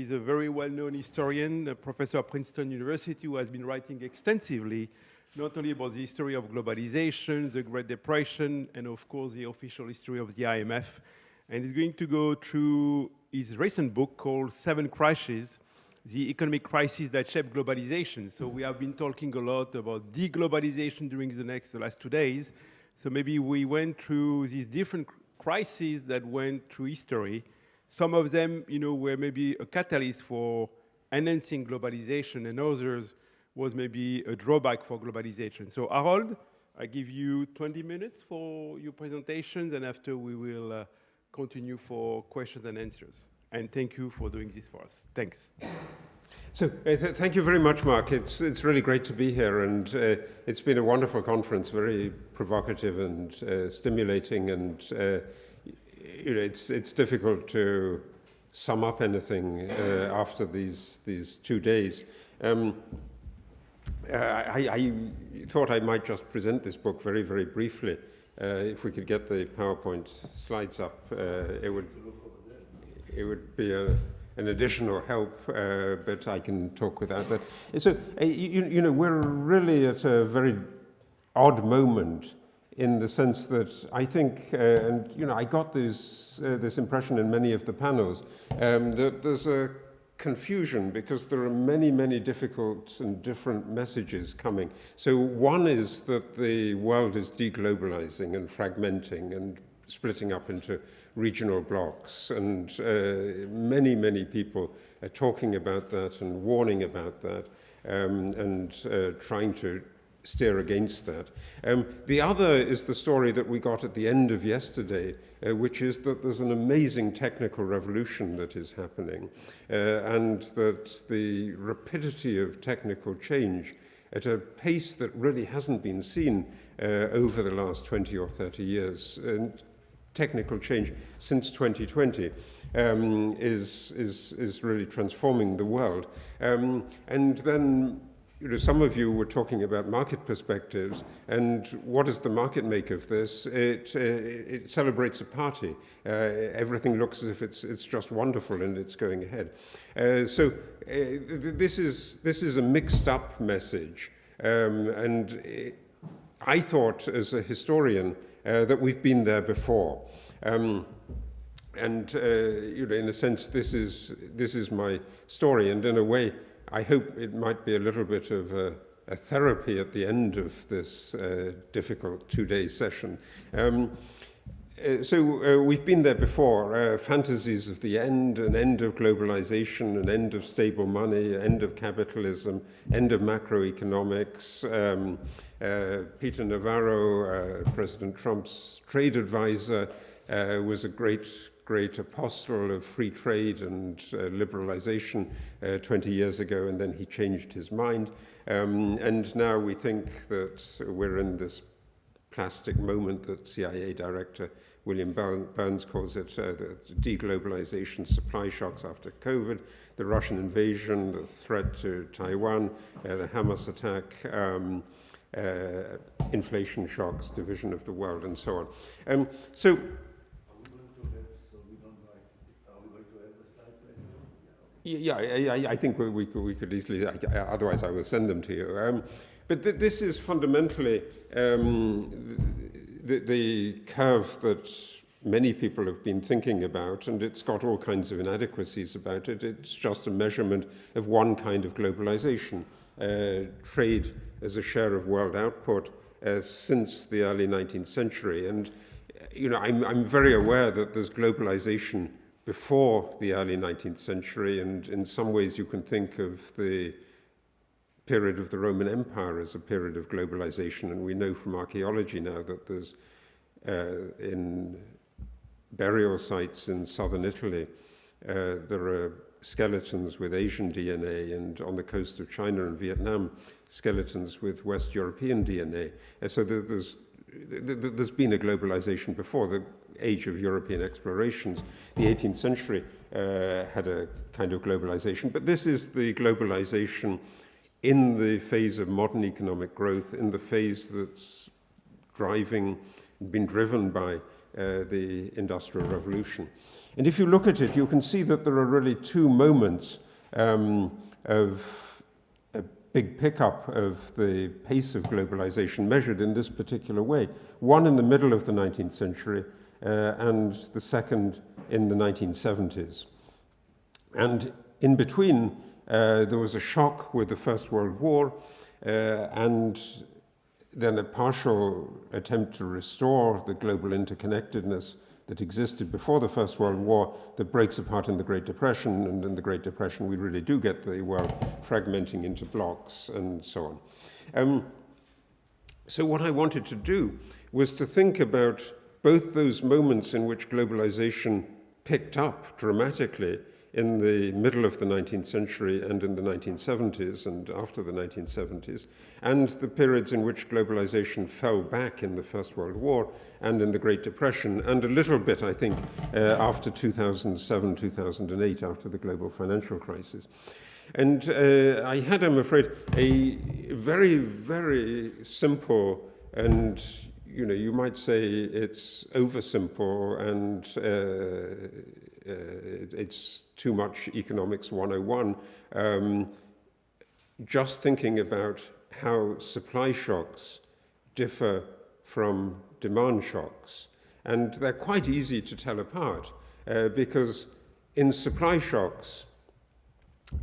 is a very well-known historian, a professor at Princeton University, who has been writing extensively, not only about the history of globalization, the Great Depression, and of course the official history of the IMF. And he's going to go through his recent book called 7 Crises, the Economic Crises that Shaped Globalization. So we have been talking a lot about deglobalization during the last 2 days. So maybe we went through these different crises that went through history. Some of them, were maybe a catalyst for enhancing globalization, and others was maybe a drawback for globalization. So Harold, I give you 20 minutes for your presentations, and after we will continue for questions and answers. And thank you for doing this for us. Thanks. So thank you very much, Marc. It's really great to be here, and it's been a wonderful conference, very provocative and stimulating, and it's difficult to sum up anything after these 2 days. I thought I might just present this book very, very briefly. If we could get the PowerPoint slides up, it would be an additional help, but I can talk without that. So, we're really at a very odd moment in the sense that I think, I got this impression in many of the panels, that there's a confusion because there are many, many difficult and different messages coming. So one is that the world is deglobalizing and fragmenting and splitting up into regional blocks, and many, many people are talking about that and warning about that, and trying to steer against that. The other is the story that we got at the end of yesterday, which is that there's an amazing technical revolution that is happening, and that the rapidity of technical change at a pace that really hasn't been seen over the last 20 or 30 years. And technical change since 2020 is really transforming the world. And then some of you were talking about market perspectives, and what does the market make of this? It celebrates a party. Everything looks as if it's just wonderful and it's going ahead. So this is a mixed up message, and I thought as a historian that we've been there before. In a sense, this is my story, and in a way, I hope it might be a little bit of a therapy at the end of this difficult 2-day session. So we've been there before, fantasies of the end, an end of globalization, an end of stable money, end of capitalism, end of macroeconomics. Peter Navarro, President Trump's trade advisor, was a great apostle of free trade and liberalization 20 years ago, and then he changed his mind. And now we think that we're in this plastic moment that CIA Director William Burns calls it, the deglobalization, supply shocks after COVID, the Russian invasion, the threat to Taiwan, the Hamas attack, inflation shocks, division of the world, and so on. So yeah, I think we could easily, otherwise I will send them to you. But this is fundamentally the curve that many people have been thinking about, and it's got all kinds of inadequacies about it. It's just a measurement of one kind of globalization, trade as a share of world output since the early 19th century. And I'm very aware that there's globalization before the early 19th century, and in some ways you can think of the period of the Roman Empire as a period of globalization, and we know from archaeology now that there's in burial sites in southern Italy, there are skeletons with Asian DNA, and on the coast of China and Vietnam, skeletons with West European DNA. So there's been a globalization before. The age of European explorations, the 18th century had a kind of globalization, but this is the globalization in the phase of modern economic growth, in the phase that's been driven by the Industrial Revolution. And if you look at it, you can see that there are really two moments of a big pickup of the pace of globalization measured in this particular way. One in the middle of the 19th century, and the second in the 1970s. And in between, there was a shock with the First World War, and then a partial attempt to restore the global interconnectedness that existed before the First World War that breaks apart in the Great Depression, and in the Great Depression we really do get the world fragmenting into blocks and so on. So what I wanted to do was to think about both those moments in which globalization picked up dramatically in the middle of the 19th century and in the 1970s and after the 1970s, and the periods in which globalization fell back in the First World War and in the Great Depression, and a little bit, I think, after 2007, 2008, after the global financial crisis. And I had, I'm afraid, a very, very simple and, you know, you might say it's oversimple and it's too much economics 101, just thinking about how supply shocks differ from demand shocks. And they're quite easy to tell apart because in supply shocks,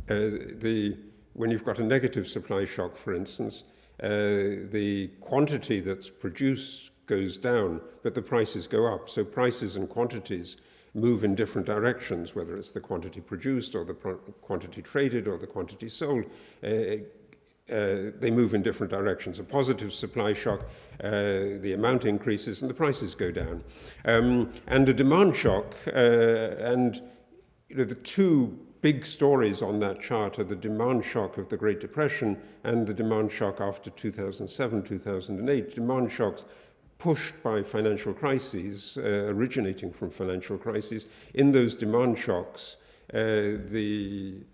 when you've got a negative supply shock, for instance, the quantity that's produced goes down, but the prices go up. So prices and quantities move in different directions, whether it's the quantity produced or the quantity traded or the quantity sold. They move in different directions. A positive supply shock, the amount increases and the prices go down. And a demand shock, and you know, the two big stories on that chart are the demand shock of the Great Depression and the demand shock after 2007, 2008. Demand shocks pushed by financial crises, originating from financial crises. In those demand shocks, in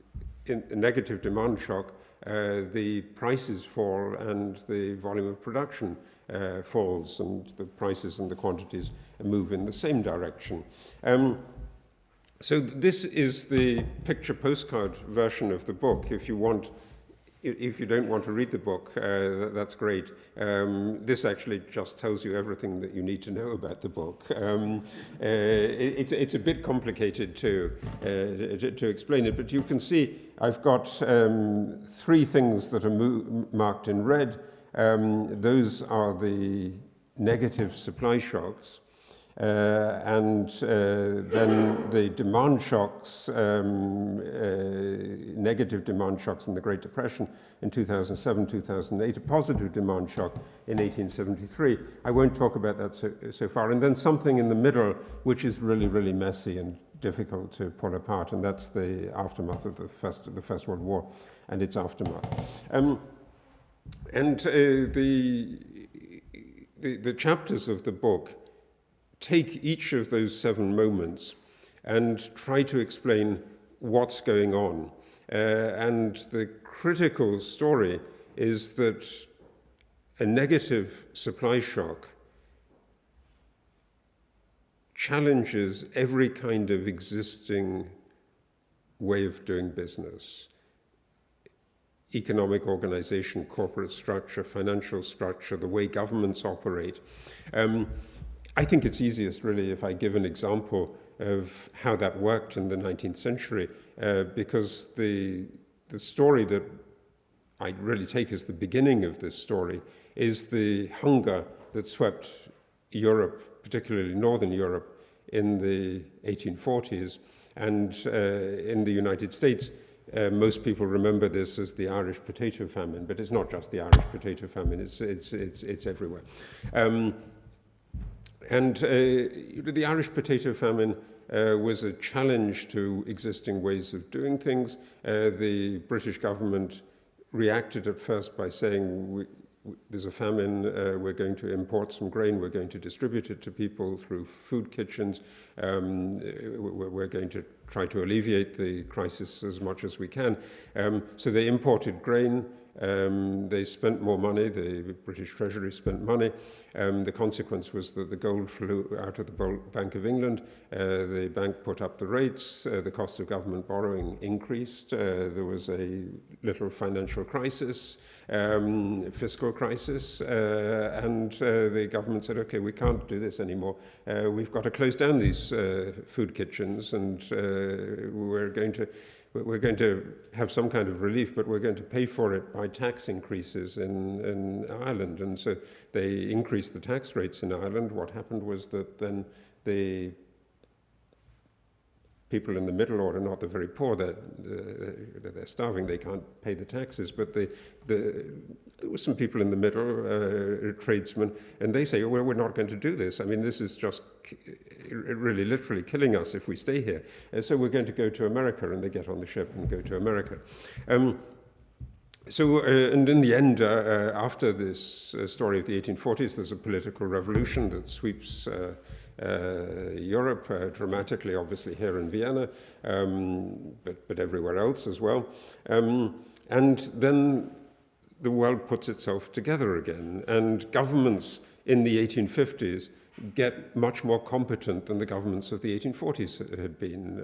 a negative demand shock, the prices fall and the volume of production falls, and the prices and the quantities move in the same direction. So this is the picture postcard version of the book. If you don't want to read the book, that's great. This actually just tells you everything that you need to know about the book. It's a bit complicated to explain it, but you can see I've got three things that are marked in red. Those are the negative supply shocks. And then the demand shocks, negative demand shocks in the Great Depression in 2007, 2008, a positive demand shock in 1873. I won't talk about that so far. And then something in the middle, which is really, really messy and difficult to pull apart, and that's the aftermath of the First World War and its aftermath. The chapters of the book take each of those 7 moments and try to explain what's going on. And the critical story is that a negative supply shock challenges every kind of existing way of doing business. Economic organization, corporate structure, financial structure, the way governments operate. I think it's easiest, really, if I give an example of how that worked in the 19th century, because the story that I really take as the beginning of this story is the hunger that swept Europe, particularly Northern Europe, in the 1840s. And in the United States, most people remember this as the Irish potato famine, but it's not just the Irish potato famine, it's everywhere. And the Irish potato famine was a challenge to existing ways of doing things. The British government reacted at first by saying, there's a famine, we're going to import some grain, we're going to distribute it to people through food kitchens, we're going to try to alleviate the crisis as much as we can. So they imported grain, They spent more money, the British Treasury spent money. The consequence was that the gold flew out of the Bank of England. The bank put up the rates, the cost of government borrowing increased. There was a little financial crisis, fiscal crisis, and the government said, okay, we can't do this anymore. We've got to close down these food kitchens, and we're going to have some kind of relief, but we're going to pay for it by tax increases in Ireland. And so they increased the tax rates in Ireland. What happened was that then the people in the middle order, not the very poor, they're starving, they can't pay the taxes, but there were some people in the middle, tradesmen, and they say, well, we're not going to do this. I mean, this is just really literally killing us if we stay here. So we're going to go to America, and they get on the ship and go to America. And in the end, after this story of the 1840s, there's a political revolution that sweeps Europe dramatically, obviously here in Vienna, but everywhere else as well. And then the world puts itself together again, and governments in the 1850s get much more competent than the governments of the 1840s had been.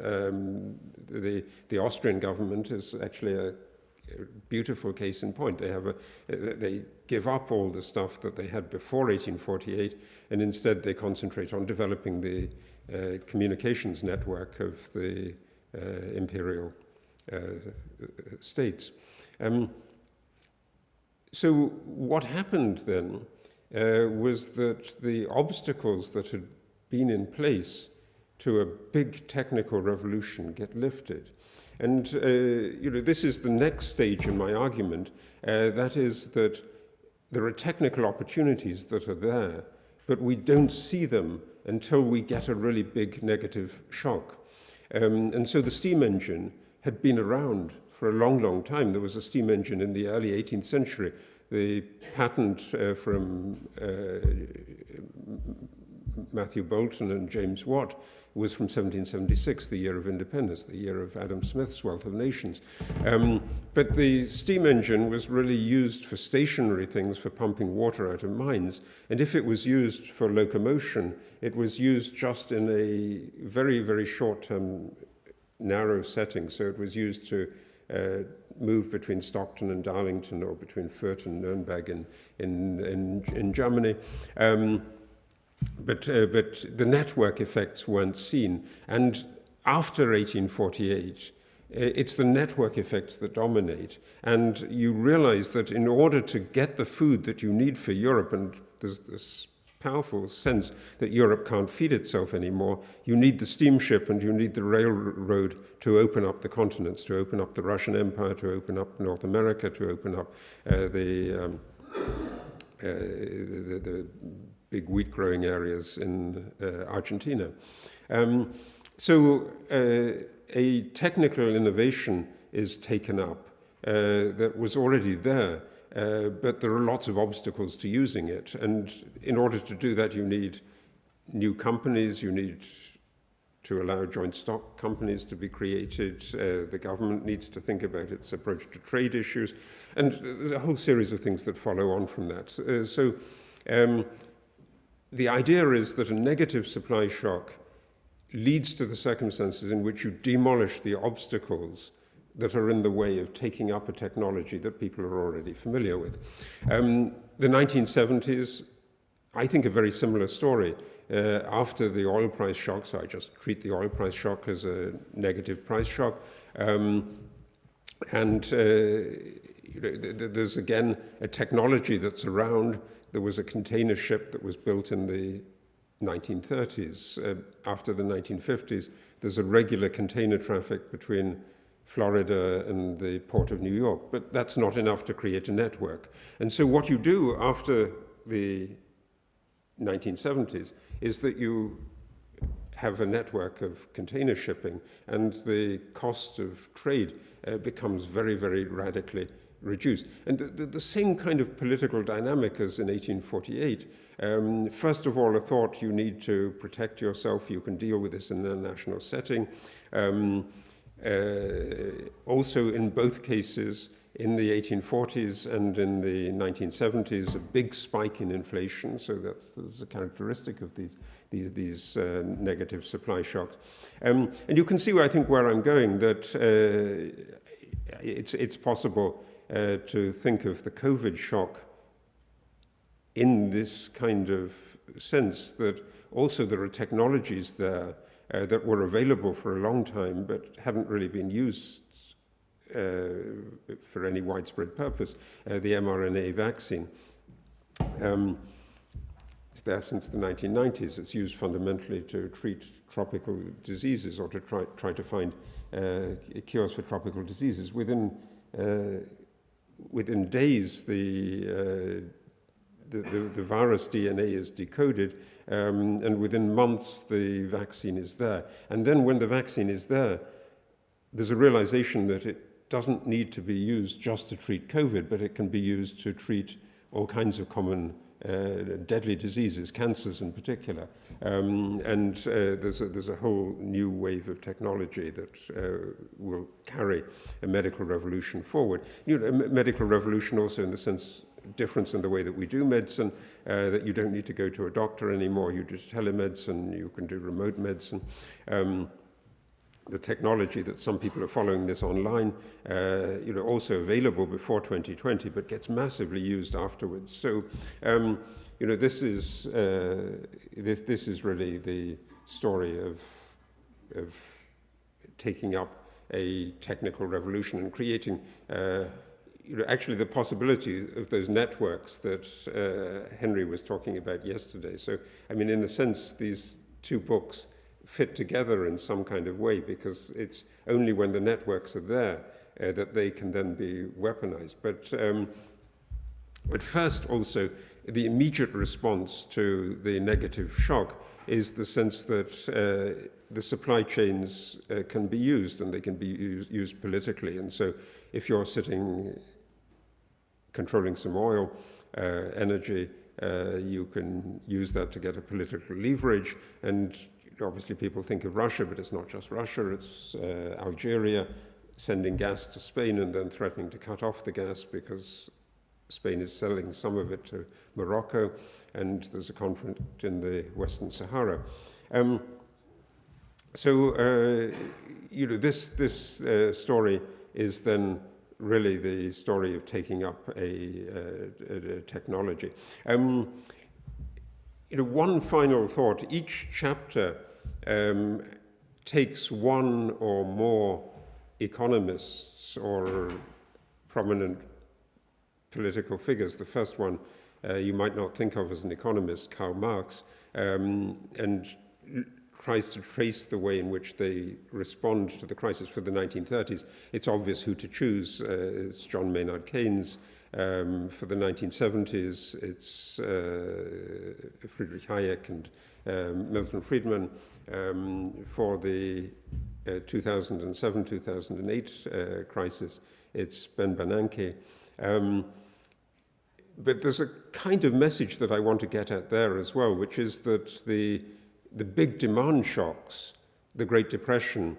The Austrian government is actually a beautiful case in point. They give up all the stuff that they had before 1848, and instead they concentrate on developing the communications network of the imperial states. So what happened then was that the obstacles that had been in place to a big technical revolution get lifted. And this is the next stage in my argument. That is that there are technical opportunities that are there, but we don't see them until we get a really big negative shock. And so the steam engine had been around for a long, long time. There was a steam engine in the early 18th century. The patent from Matthew Boulton and James Watt was from 1776, the year of independence, the year of Adam Smith's Wealth of Nations. But the steam engine was really used for stationary things, for pumping water out of mines. And if it was used for locomotion, it was used just in a very, very short-term, narrow setting. So it was used to move between Stockton and Darlington, or between Fürth and Nuremberg in Germany. But the network effects weren't seen. And after 1848, it's the network effects that dominate. And you realize that in order to get the food that you need for Europe, and there's this powerful sense that Europe can't feed itself anymore, you need the steamship and you need the railroad to open up the continents, to open up the Russian Empire, to open up North America, to open up the big wheat-growing areas in Argentina. So a technical innovation is taken up that was already there, but there are lots of obstacles to using it. And in order to do that, you need new companies, you need to allow joint stock companies to be created. The government needs to think about its approach to trade issues. And there's a whole series of things that follow on from that. The idea is that a negative supply shock leads to the circumstances in which you demolish the obstacles that are in the way of taking up a technology that people are already familiar with. The 1970s, I think, a very similar story. After the oil price shock, so I just treat the oil price shock as a negative price shock, there's again a technology that's around. There was a container ship that was built in the 1930s. After the 1950s, there's a regular container traffic between Florida and the port of New York, but that's not enough to create a network. And so what you do after the 1970s is that you have a network of container shipping, and the cost of trade becomes very, very radically reduced. And the same kind of political dynamic as in 1848. First of all, a thought you need to protect yourself. You can deal with this in a national setting. Also, in both cases, in the 1840s and in the 1970s, a big spike in inflation. So that's a characteristic of these negative supply shocks. And you can see, I think, where I'm going, that it's possible to think of the COVID shock in this kind of sense, that also there are technologies there that were available for a long time but hadn't really been used for any widespread purpose. The mRNA vaccine is there since the 1990s. It's used fundamentally to treat tropical diseases, or to try to find cures for tropical diseases. Within days, the virus DNA is decoded, and within months the vaccine is there. And then when the vaccine is there, there's a realization that it doesn't need to be used just to treat COVID, but it can be used to treat all kinds of common deadly diseases, cancers in particular. There's a whole new wave of technology that will carry a medical revolution forward. A medical revolution also in the sense, difference in the way that we do medicine, that you don't need to go to a doctor anymore. You do telemedicine, you can do remote medicine. The technology that some people are following this online, also available before 2020, but gets massively used afterwards. So, this is really the story of taking up a technical revolution and creating, actually the possibility of those networks that Henry was talking about yesterday. So, I mean, in a sense, these two books fit together in some kind of way, because it's only when the networks are there that they can then be weaponized. But first, also, the immediate response to the negative shock is the sense that the supply chains can be used, and they can be used politically. And so if you're sitting controlling some oil, energy, you can use that to get a political leverage. And obviously people think of Russia, but it's not just Russia, it's Algeria sending gas to Spain and then threatening to cut off the gas because Spain is selling some of it to Morocco, and there's a conflict in the Western Sahara. This story is then really the story of taking up a technology. One final thought: each chapter takes one or more economists or prominent political figures. The first one you might not think of as an economist, Karl Marx, and tries to trace the way in which they respond to the crisis for the 1930s. It's obvious who to choose. It's John Maynard Keynes. For the 1970s, it's Friedrich Hayek and Milton Friedman. For the 2007-2008 crisis, it's Ben Bernanke. But there's a kind of message that I want to get at there as well, which is that the big demand shocks, the Great Depression,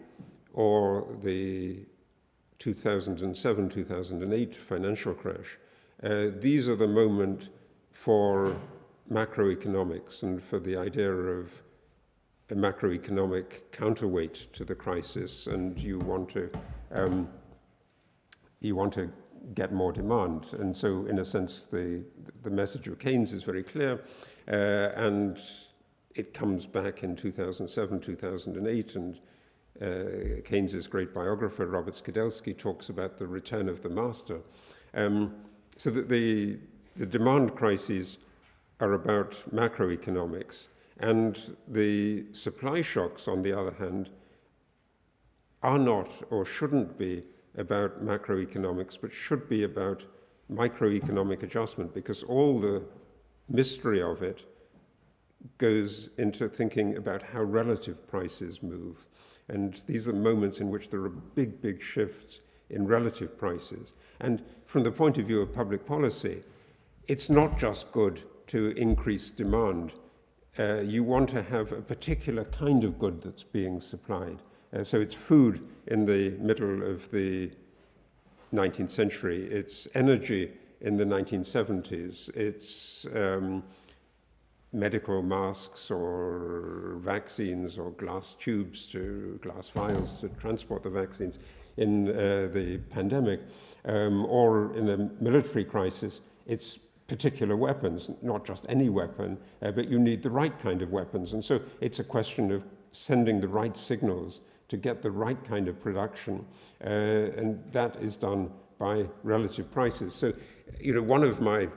or the 2007-2008 financial crash, these are the moment for macroeconomics and for the idea of a macroeconomic counterweight to the crisis, and you want to get more demand. And so, in a sense, the message of Keynes is very clear, and it comes back in 2007, 2008, and Keynes's great biographer, Robert Skidelsky, talks about the return of the master. So that the demand crises are about macroeconomics, and the supply shocks, on the other hand, are not or shouldn't be about macroeconomics, but should be about microeconomic adjustment, because all the mystery of it goes into thinking about how relative prices move. And these are moments in which there are big, big shifts in relative prices. And from the point of view of public policy, it's not just good to increase demand. You want to have a particular kind of good that's being supplied. So it's food in the middle of the 19th century. It's energy in the 1970s. It's medical masks or vaccines or glass tubes to glass vials to transport the vaccines in the pandemic, or in a military crisis, it's particular weapons, not just any weapon, but you need the right kind of weapons. And so it's a question of sending the right signals to get the right kind of production, and that is done by relative prices. So, you know, one of my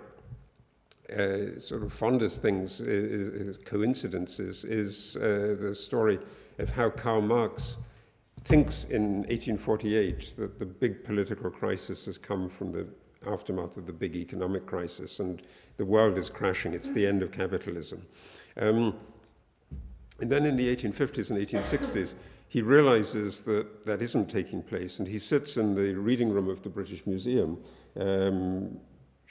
sort of fondest things is coincidences, is the story of how Karl Marx thinks in 1848 that the big political crisis has come from the aftermath of the big economic crisis, and the world is crashing. It's the end of capitalism. And then in the 1850s and 1860s, he realizes that that isn't taking place, and he sits in the reading room of the British Museum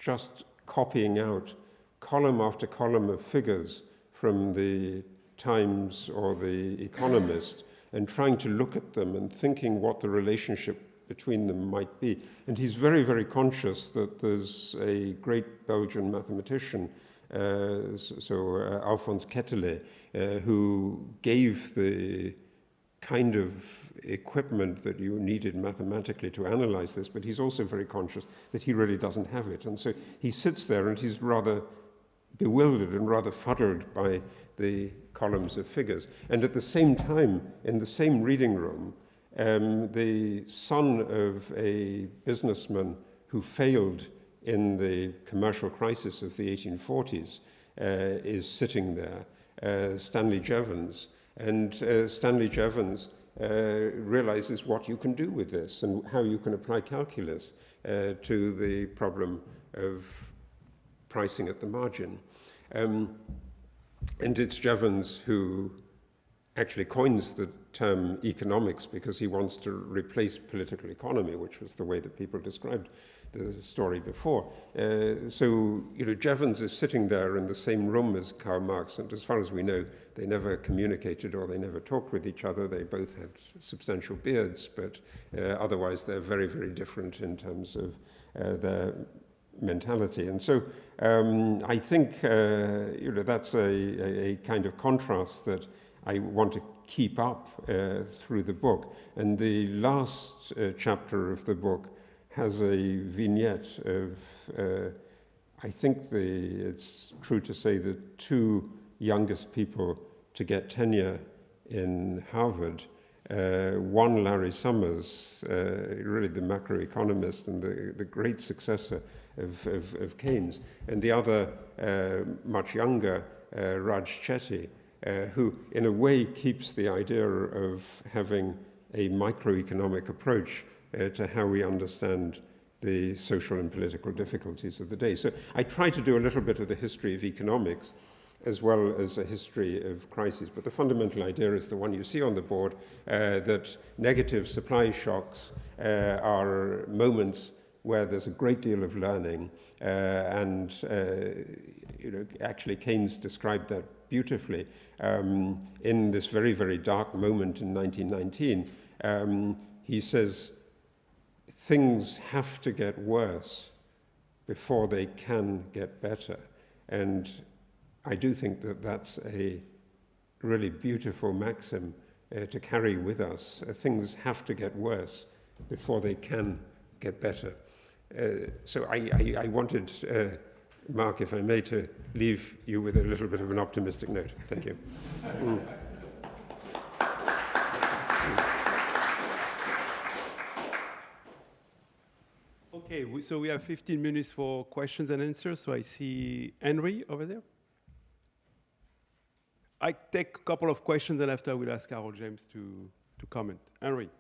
just copying out column after column of figures from the Times or the Economist and trying to look at them and thinking what the relationship between them might be. And he's very, very conscious that there's a great Belgian mathematician, Alphonse Quetelet, who gave the kind of equipment that you needed mathematically to analyze this, but he's also very conscious that he really doesn't have it. And so he sits there and he's rather bewildered and rather fuddled by the columns of figures. And at the same time, in the same reading room, the son of a businessman who failed in the commercial crisis of the 1840s is sitting there, Stanley Jevons. And Stanley Jevons realizes what you can do with this and how you can apply calculus to the problem of pricing at the margin. And it's Jevons who actually coins the term economics because he wants to replace political economy, which was the way that people described the story before. So, you know, Jevons is sitting there in the same room as Karl Marx, and as far as we know, they never communicated or they never talked with each other. They both had substantial beards, but otherwise they're very, very different in terms of their mentality. And so I think you know, that's a kind of contrast that I want to keep up through the book. And the last chapter of the book has a vignette of, I think it's true to say the two youngest people to get tenure in Harvard, one Larry Summers, really the macroeconomist and the great successor of Keynes, and the other, much younger, Raj Chetty, who in a way keeps the idea of having a microeconomic approach to how we understand the social and political difficulties of the day. So I try to do a little bit of the history of economics as well as a history of crises. But the fundamental idea is the one you see on the board, that negative supply shocks are moments where there's a great deal of learning. And you know, actually Keynes described that beautifully in this very, very dark moment in 1919. He says, things have to get worse before they can get better. And I do think that that's a really beautiful maxim to carry with us. Things have to get worse before they can get better. So I wanted, Marc, if I may, to leave you with a little bit of an optimistic note. Thank you. Okay, so we have 15 minutes for questions and answers. So I see Henry over there. I take a couple of questions, and after I will ask Carol James to comment. Henry.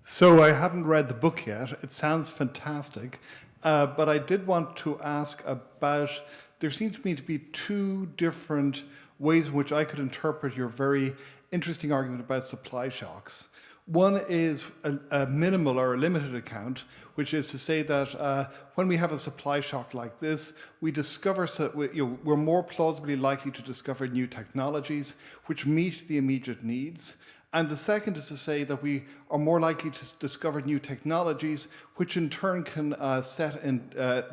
So I haven't read the book yet. It sounds fantastic. But I did want to ask about, there seem to me to be two different ways in which I could interpret your very interesting argument about supply shocks. One is a minimal or a limited account, which is to say that when we have a supply shock like this, we discover, we're more plausibly likely to discover new technologies which meet the immediate needs. And the second is to say that we are more likely to discover new technologies, which in turn can set in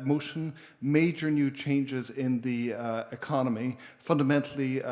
motion major new changes in the economy, fundamentally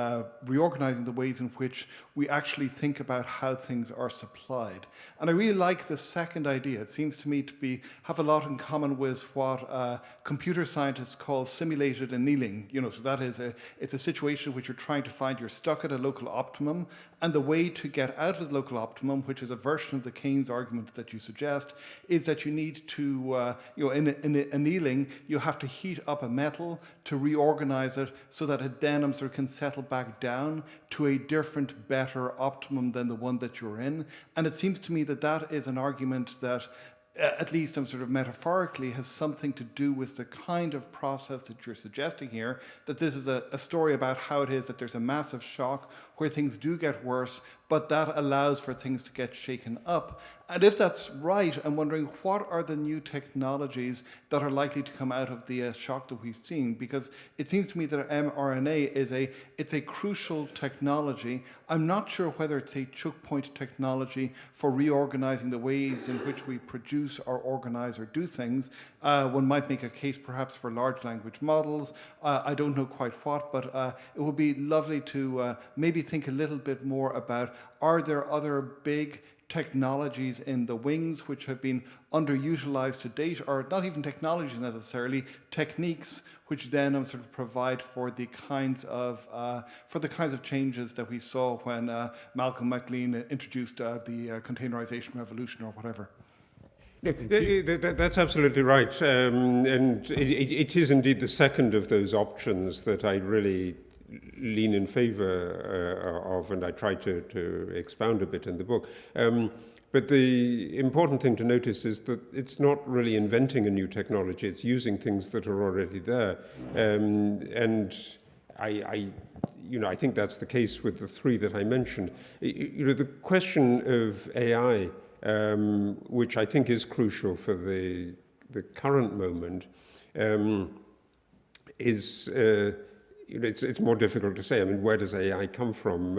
reorganizing the ways in which we actually think about how things are supplied. And I really like the second idea. It seems to me to have a lot in common with what computer scientists call simulated annealing. So that is it's a situation in which you're trying to find you're stuck at a local optimum, and the way to get out of the local optimum, which is a version of the Keynes argument that you suggest, is that you need to, in annealing, you have to heat up a metal to reorganize it so that it then sort of can settle back down to a different, better optimum than the one that you're in. And it seems to me that that is an argument that at least sort of metaphorically, has something to do with the kind of process that you're suggesting here, that this is a story about how it is that there's a massive shock where things do get worse, but that allows for things to get shaken up. And if that's right, I'm wondering what are the new technologies that are likely to come out of the shock that we've seen? Because it seems to me that mRNA is a crucial technology. I'm not sure whether it's a choke point technology for reorganizing the ways in which we produce or organize or do things. One might make a case perhaps for large language models. I don't know quite what, but it would be lovely to maybe think a little bit more about, are there other big technologies in the wings which have been underutilized to date, or not even technologies necessarily, techniques which then sort of provide for the kinds of changes that we saw when Malcolm MacLean introduced the containerization revolution or whatever. That's absolutely right, and it is indeed the second of those options that I really lean in favor of, and I try to expound a bit in the book. But the important thing to notice is that it's not really inventing a new technology, it's using things that are already there. And I think that's the case with the three that I mentioned. The question of AI, which I think is crucial for the current moment, is it's more difficult to say. I mean, where does AI come from?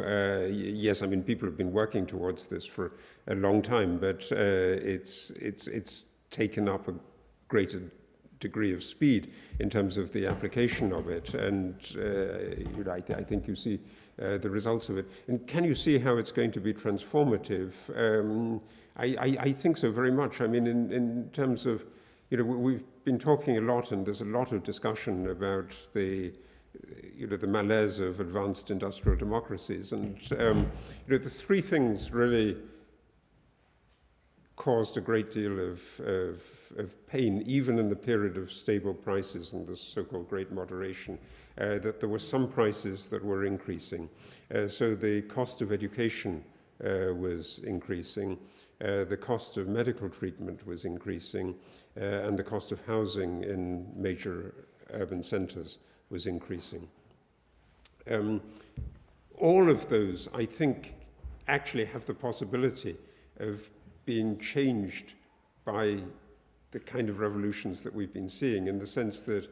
Yes, I mean, people have been working towards this for a long time, but it's taken up a greater degree of speed in terms of the application of it, and I think you see the results of it. And can you see how it's going to be transformative? I think so very much. I mean, in terms of, we've been talking a lot, and there's a lot of discussion about the malaise of advanced industrial democracies. And the three things really caused a great deal of pain, even in the period of stable prices and the so-called Great Moderation, that there were some prices that were increasing. So the cost of education was increasing, the cost of medical treatment was increasing, and the cost of housing in major urban centers was increasing. All of those, I think, actually have the possibility of being changed by the kind of revolutions that we've been seeing, in the sense that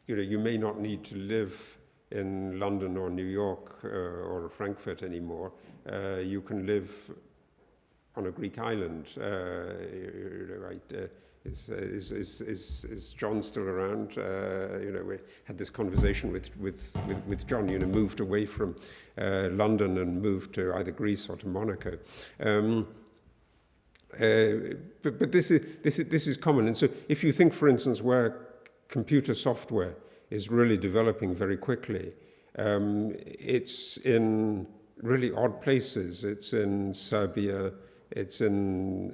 you may not need to live in London or New York or Frankfurt anymore. You can live on a Greek island. Is John still around? We had this conversation with John. Moved away from London and moved to either Greece or to Monaco. But this is common. And so, if you think, for instance, where computer software is really developing very quickly, it's in really odd places. It's in Serbia. It's in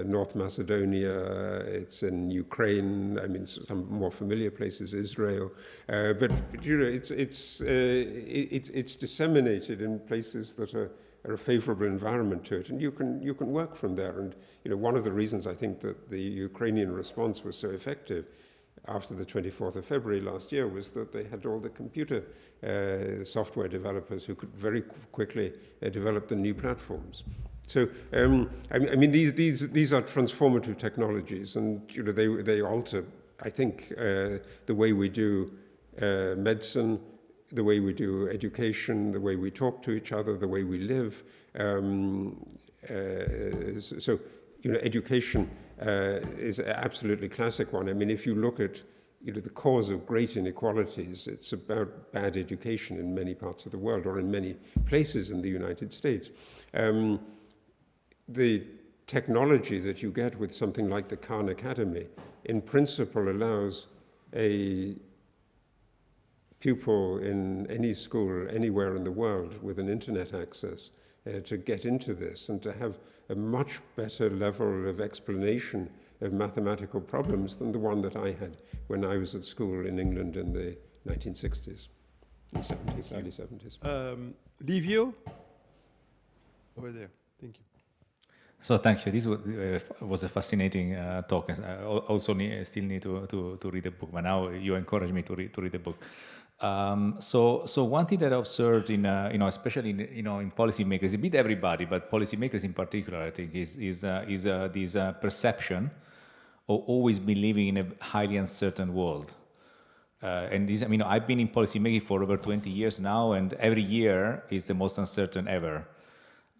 North Macedonia, it's in Ukraine, I mean, some more familiar places, Israel. But it's disseminated in places that are a favorable environment to it, and you can work from there. And one of the reasons I think that the Ukrainian response was so effective after the 24th of February last year was that they had all the computer software developers who could very quickly develop the new platforms. So, I mean, these are transformative technologies, and they alter, I think, the way we do medicine, the way we do education, the way we talk to each other, the way we live. so, education is an absolutely classic one. I mean, if you look at the cause of great inequalities, it's about bad education in many parts of the world, or in many places in the United States. The technology that you get with something like the Khan Academy, in principle, allows a pupil in any school anywhere in the world with an internet access to get into this and to have a much better level of explanation of mathematical problems than the one that I had when I was at school in England in the 1960s, and 70s, early 70s. Livio? Over there. Thank you. So thank you. This was a fascinating talk. I also still need to read the book, but now you encourage me to read the book. So one thing that I observed in especially in policymakers, a bit everybody, but policymakers in particular, I think, is this perception of always believing in a highly uncertain world. And this, I've been in policymaking for over 20 years now, and every year is the most uncertain ever.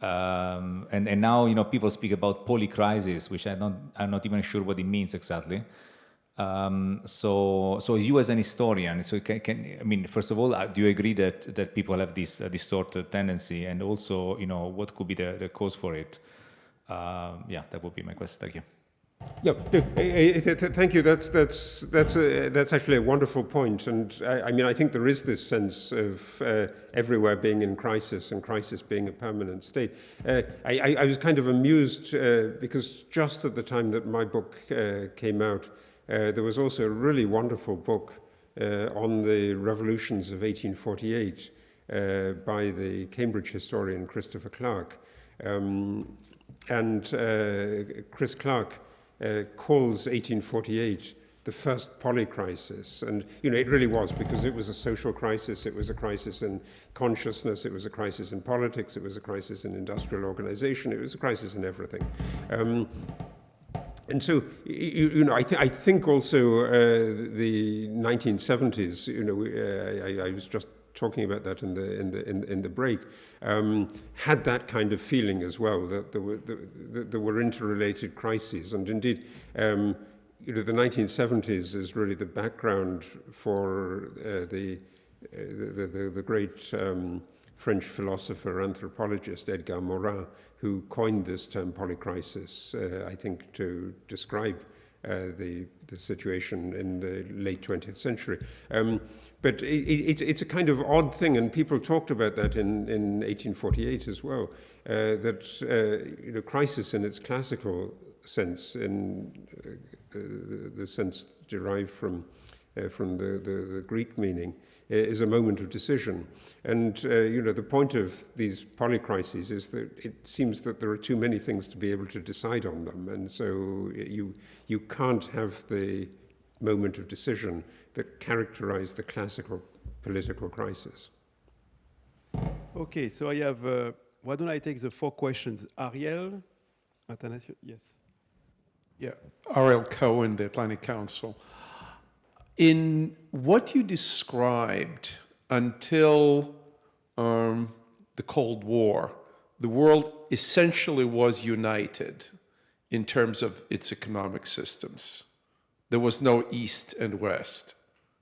And now people speak about polycrisis, which I'm not even sure what it means exactly. So you as an historian, so first of all, do you agree that people have this distorted tendency, and also what could be the cause for it? That would be my question. Thank you. Yeah, thank you. That's actually a wonderful point, and I think there is this sense of everywhere being in crisis and crisis being a permanent state. I was kind of amused because just at the time that my book came out, there was also a really wonderful book on the revolutions of 1848 by the Cambridge historian Christopher Clark, and Chris Clark calls 1848 the first polycrisis. And, it really was, because it was a social crisis, it was a crisis in consciousness, it was a crisis in politics, it was a crisis in industrial organization, it was a crisis in everything. And so, I think also the 1970s, I was just talking about that in the break, had that kind of feeling as well, that there were interrelated crises. And indeed, the 1970s is really the background for the great French philosopher, anthropologist Edgar Morin, who coined this term polycrisis, I think, to describe the situation in the late 20th century. But it's a kind of odd thing, and people talked about that in 1848 as well, that crisis in its classical sense, in the sense derived from the Greek meaning, is a moment of decision. And the point of these polycrises is that it seems that there are too many things to be able to decide on them, and so you can't have the moment of decision that characterized the classical political crisis. Okay, so I have, why don't I take the 4 questions? Ariel, Athanasio, yes. Yeah, Ariel Cohen, the Atlantic Council. In what you described until the Cold War, the world essentially was united in terms of its economic systems. There was no East and West.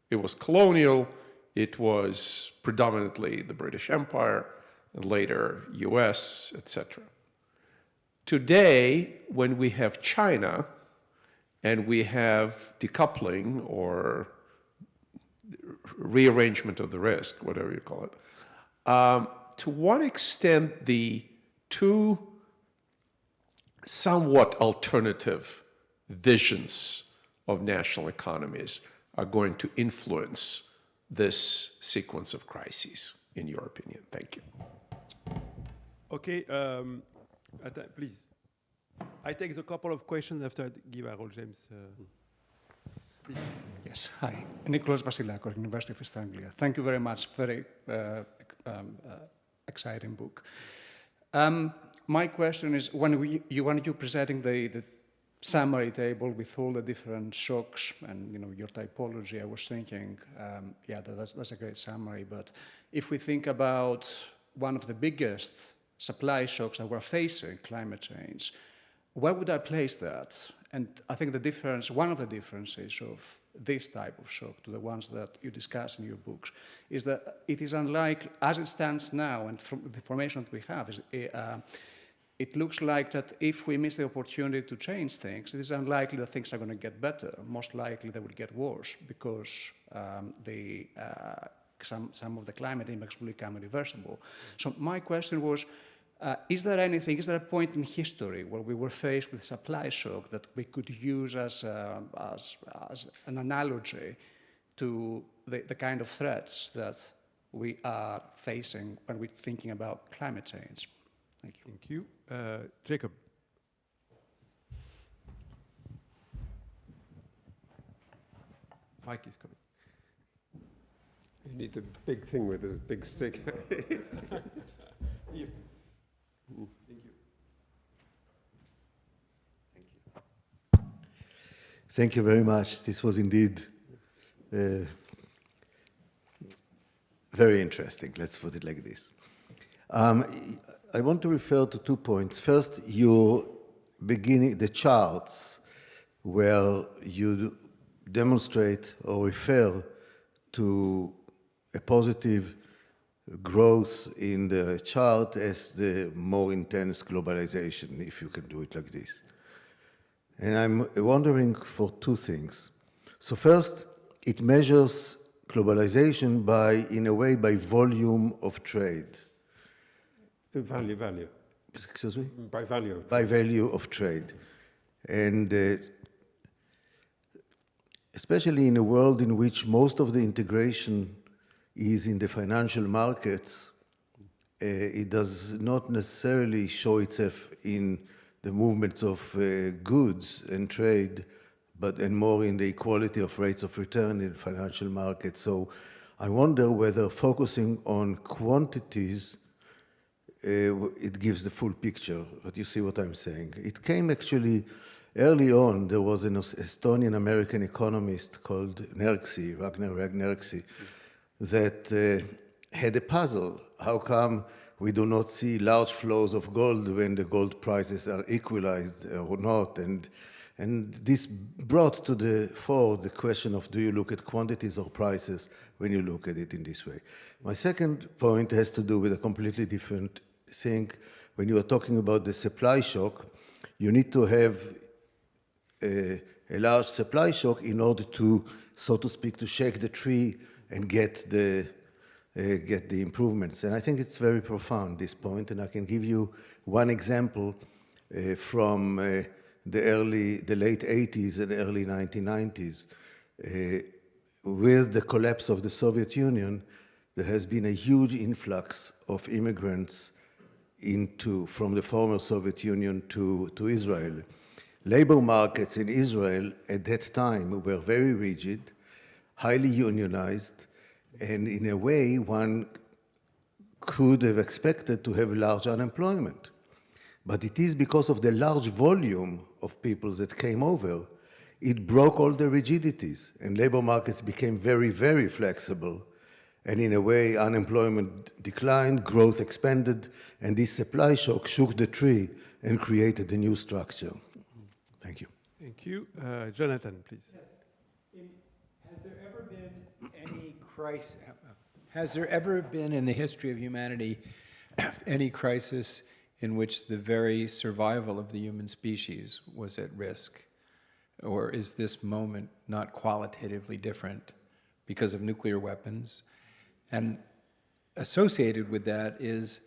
It was colonial, it was predominantly the British Empire, and later US, etc. Today, when we have China, and we have decoupling or rearrangement of the risk, whatever you call it, to what extent the two somewhat alternative visions of national economies are going to influence this sequence of crises, in your opinion? Thank you. Okay, please. I take a couple of questions after I give Harold James. Please. Yes, hi. Nicholas Vasilakos, University of East Anglia. Thank you very much. Very exciting book. My question is, when you presenting the summary table with all the different shocks and your typology, I was thinking, yeah, that's a great summary. But if we think about one of the biggest supply shocks that we're facing, climate change, where would I place that? And I think the difference, one of the differences of this type of shock to the ones that you discuss in your books is that it is unlike, as it stands now, and from the information that we have, it looks like that if we miss the opportunity to change things, it is unlikely that things are going to get better. Most likely they will get worse because some of the climate impacts will become irreversible. So my question was, is there a point in history where we were faced with supply shock that we could use as an analogy to the kind of threats that we are facing when we're thinking about climate change? Thank you. Thank you. Jacob. Mike is coming. You need the big thing with the big stick. Here. Thank you. Thank you very much. This was indeed very interesting. Let's put it like this. I want to refer to 2 points. First, your beginning, the charts where you demonstrate or refer to a positive growth in the chart as the more intense globalization, if you can do it like this. And I'm wondering for 2 things. So first, it measures globalization in a way, by volume of trade. Value. Excuse me? By value. By value of trade. And especially in a world in which most of the integration is in the financial markets, it does not necessarily show itself in the movements of goods and trade, and more in the equality of rates of return in financial markets. So I wonder whether focusing on quantities, it gives the full picture. But you see what I'm saying? It came actually early on. There was an Estonian-American economist called Ragnar Nerksi, that had a puzzle. How come we do not see large flows of gold when the gold prices are equalized or not? And this brought to the fore the question of, do you look at quantities or prices when you look at it in this way? My second point has to do with a completely different thing. When you are talking about the supply shock, you need to have a large supply shock in order to, so to speak, to shake the tree and get the improvements. And I think it's very profound, this point, and I can give you one example from the late 80s and early 1990s. With the collapse of the Soviet Union, there has been a huge influx of immigrants from the former Soviet Union to Israel. Labor markets in Israel at that time were very rigid, highly unionized, and in a way one could have expected to have large unemployment. But it is because of the large volume of people that came over, it broke all the rigidities, and labor markets became very, very flexible. And in a way, unemployment declined, growth expanded, and this supply shock shook the tree and created a new structure. Thank you. Thank you. Jonathan, please. Yes. Has there ever been any crisis? Has there ever been in the history of humanity any crisis in which the very survival of the human species was at risk? Or is this moment not qualitatively different because of nuclear weapons? And associated with that is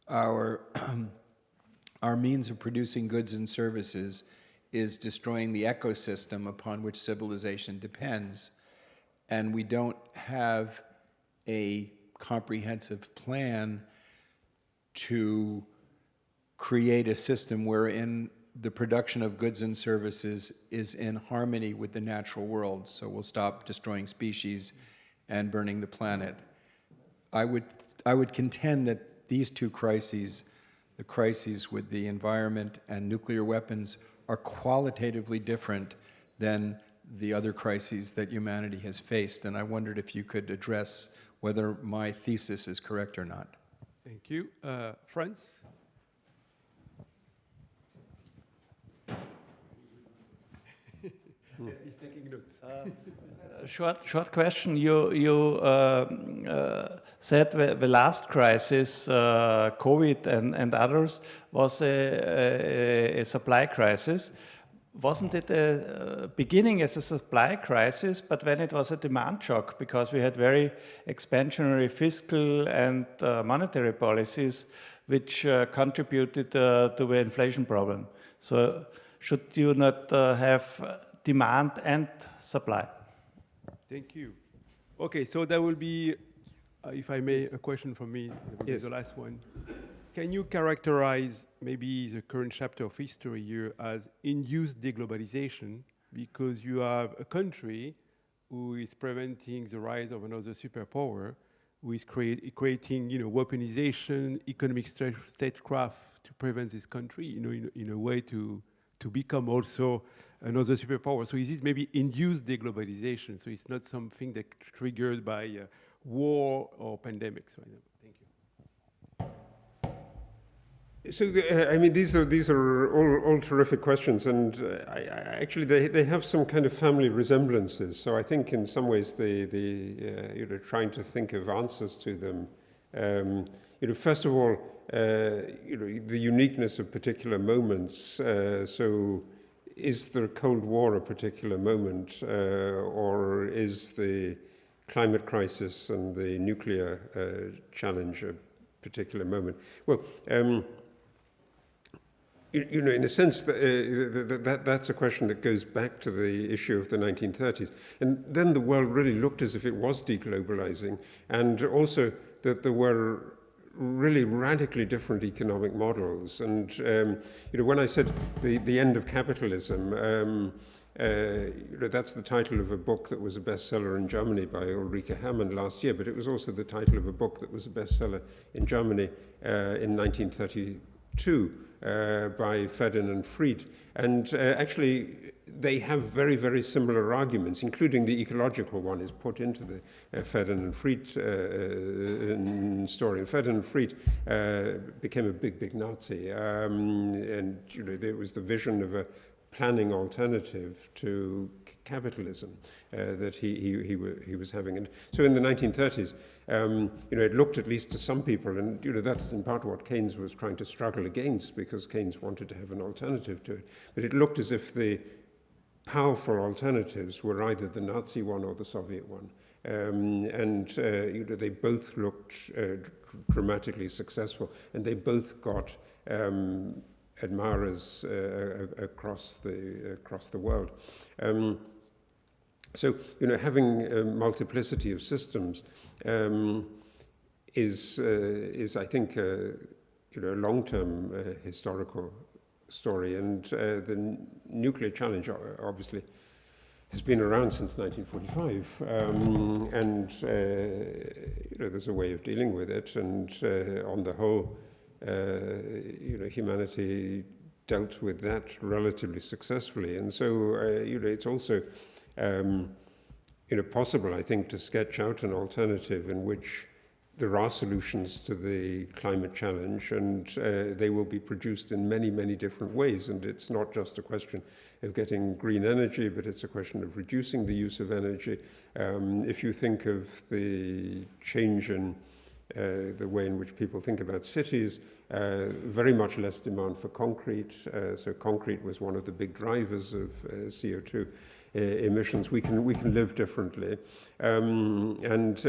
our means of producing goods and services is destroying the ecosystem upon which civilization depends. And we don't have a comprehensive plan to create a system wherein the production of goods and services is in harmony with the natural world. So we'll stop destroying species and burning the planet. I would contend that these 2 crises, the crises with the environment and nuclear weapons, are qualitatively different than the other crises that humanity has faced. And I wondered if you could address whether my thesis is correct or not. Thank you. France? He's taking notes. Short question. You said the last crisis, COVID and others, was a supply crisis. Wasn't it beginning as a supply crisis, but then it was a demand shock because we had very expansionary fiscal and monetary policies which contributed to the inflation problem. So should you not have demand and supply? Thank you. Okay, so that will be, if I may, a question from me. That will be the last one. Can you characterize maybe the current chapter of history here as induced deglobalization, because you have a country who is preventing the rise of another superpower, who is creating, weaponization, economic statecraft to prevent this country, in a way to become also another superpower. So is it maybe induced deglobalization? So it's not something that triggered by war or pandemics, for example. Thank you. So, these are all terrific questions, and actually they have some kind of family resemblances. So I think in some ways trying to think of answers to them. First of all, the uniqueness of particular moments. So, is the Cold War a particular moment, or is the climate crisis and the nuclear challenge a particular moment? Well. In a sense, that's a question that goes back to the issue of the 1930s. And then the world really looked as if it was deglobalizing, and also that there were really radically different economic models. And, when I said the end of capitalism, that's the title of a book that was a bestseller in Germany by Ulrike Herrmann last year, but it was also the title of a book that was a bestseller in Germany in 1932. By Fedden and Fried. And actually, they have very, very similar arguments, including the ecological one is put into the Fedden and Fried story. And Fedden and Fried became a big Nazi. And there was the vision of a planning alternative to capitalism that he was having. And so in the 1930s, it looked, at least to some people, and that's in part what Keynes was trying to struggle against, because Keynes wanted to have an alternative to it. But it looked as if the powerful alternatives were either the Nazi one or the Soviet one. They both looked dramatically successful, and they both got admirers across the world. So, having a multiplicity of systems is I think, a long-term historical story. And the nuclear challenge, obviously, has been around since 1945. There's a way of dealing with it. And on the whole, humanity dealt with that relatively successfully. And so, it's also possible, I think, to sketch out an alternative in which there are solutions to the climate challenge, and they will be produced in many, many different ways. And it's not just a question of getting green energy, but it's a question of reducing the use of energy. If you think of the change in the way in which people think about cities, very much less demand for concrete. So concrete was one of the big drivers of CO2 emissions. We can live differently, and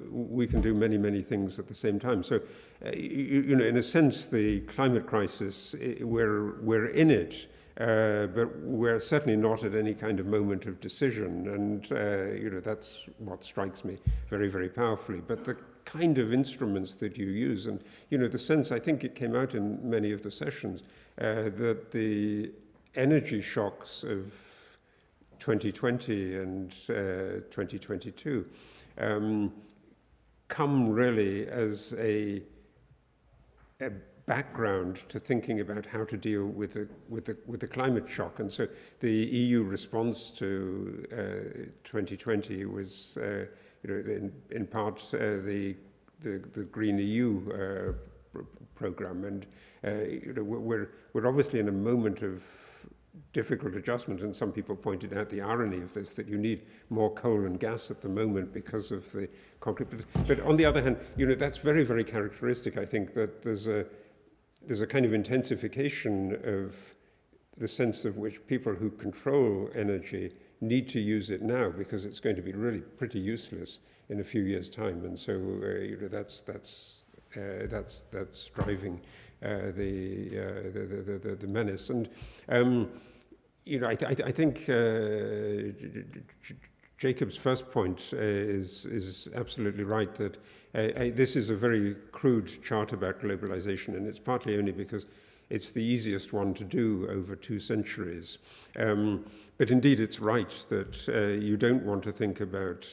we can do many, many things at the same time. So, in a sense, the climate crisis, we're in it, but we're certainly not at any kind of moment of decision. And that's what strikes me very, very powerfully. But the kind of instruments that you use, and the sense, I think it came out in many of the sessions, that the energy shocks of 2020 and 2022 come really as a background to thinking about how to deal with the climate shock. And so the EU response to 2020 was, in part the Green EU program. And we're obviously in a moment of difficult adjustment, and some people pointed out the irony of this, that you need more coal and gas at the moment because of the concrete. But on the other hand, that's very, very characteristic, I think, that there's a kind of intensification of the sense of which people who control energy need to use it now, because it's going to be really pretty useless in a few years' time. And so that's driving the menace. And I think Jacob's first point is absolutely right, that this is a very crude chart about globalization, and it's partly only because it's the easiest one to do over 2 centuries. But indeed, it's right that you don't want to think about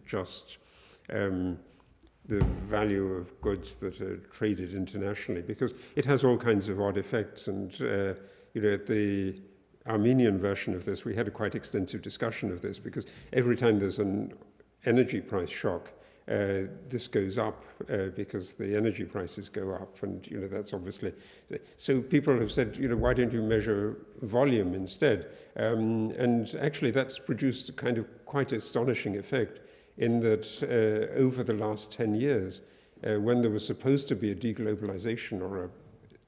just the value of goods that are traded internationally, because it has all kinds of odd effects. And at the Armenian version of this, we had a quite extensive discussion of this, because every time there's an energy price shock, this goes up because the energy prices go up, and that's obviously. So people have said, why don't you measure volume instead? And actually, that's produced a kind of quite astonishing effect, in that over the last 10 years, when there was supposed to be a deglobalization or a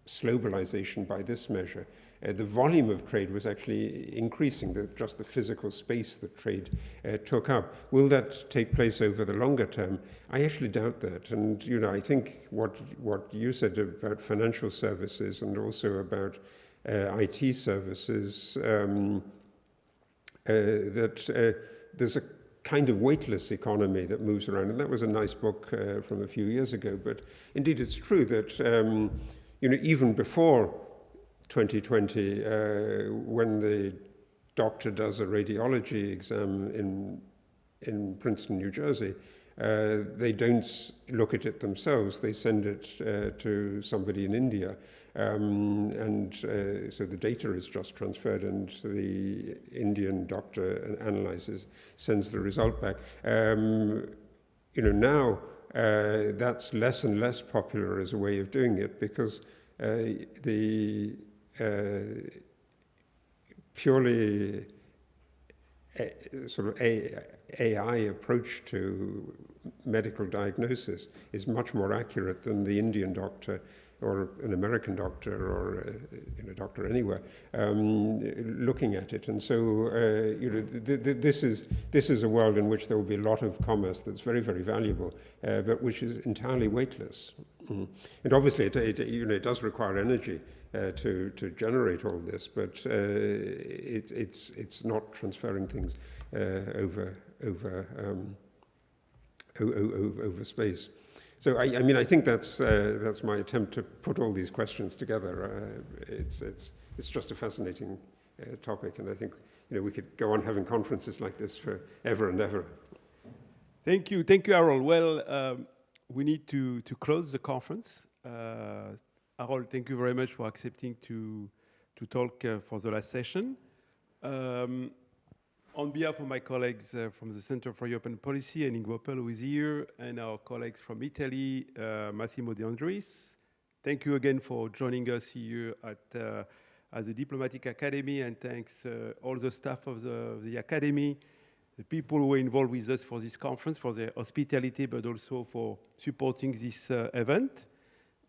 slowbalization by this measure, the volume of trade was actually increasing, just the physical space that trade took up. Will that take place over the longer term? I actually doubt that. And, I think what you said about financial services and also about IT services, that there's a kind of weightless economy that moves around. And that was a nice book from a few years ago. But indeed, it's true that, even before 2020, when the doctor does a radiology exam in Princeton, New Jersey, they don't look at it themselves. They send it to somebody in India. So the data is just transferred, and the Indian doctor analyzes, sends the result back. Now that's less and less popular as a way of doing it, because the purely sort of AI approach to medical diagnosis is much more accurate than the Indian doctor or an American doctor or a doctor anywhere looking at it. And so this is a world in which there will be a lot of commerce that's very, very valuable, but which is entirely weightless. And obviously it does require energy to generate all this, but it's not transferring things over space. So I think that's my attempt to put all these questions together. It's just a fascinating topic, and I think we could go on having conferences like this for ever and ever. Thank you, Harold. Well, we need to close the conference. Harold, thank you very much for accepting to talk for the last session. On behalf of my colleagues from the Center for European Policy and Ingopel, who is here, and our colleagues from Italy, Massimo De Andris, thank you again for joining us here at the Diplomatic Academy, and thanks all the staff of the Academy, the people who were involved with us for this conference, for their hospitality, but also for supporting this event.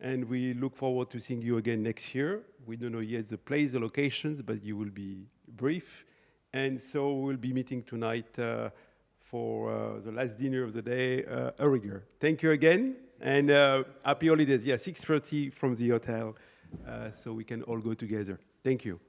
And we look forward to seeing you again next year. We don't know yet the place, the locations, but you will be brief. And so we'll be meeting tonight for the last dinner of the day, Uriger. Thank you again, and happy holidays. Yeah, 6:30 from the hotel, so we can all go together. Thank you.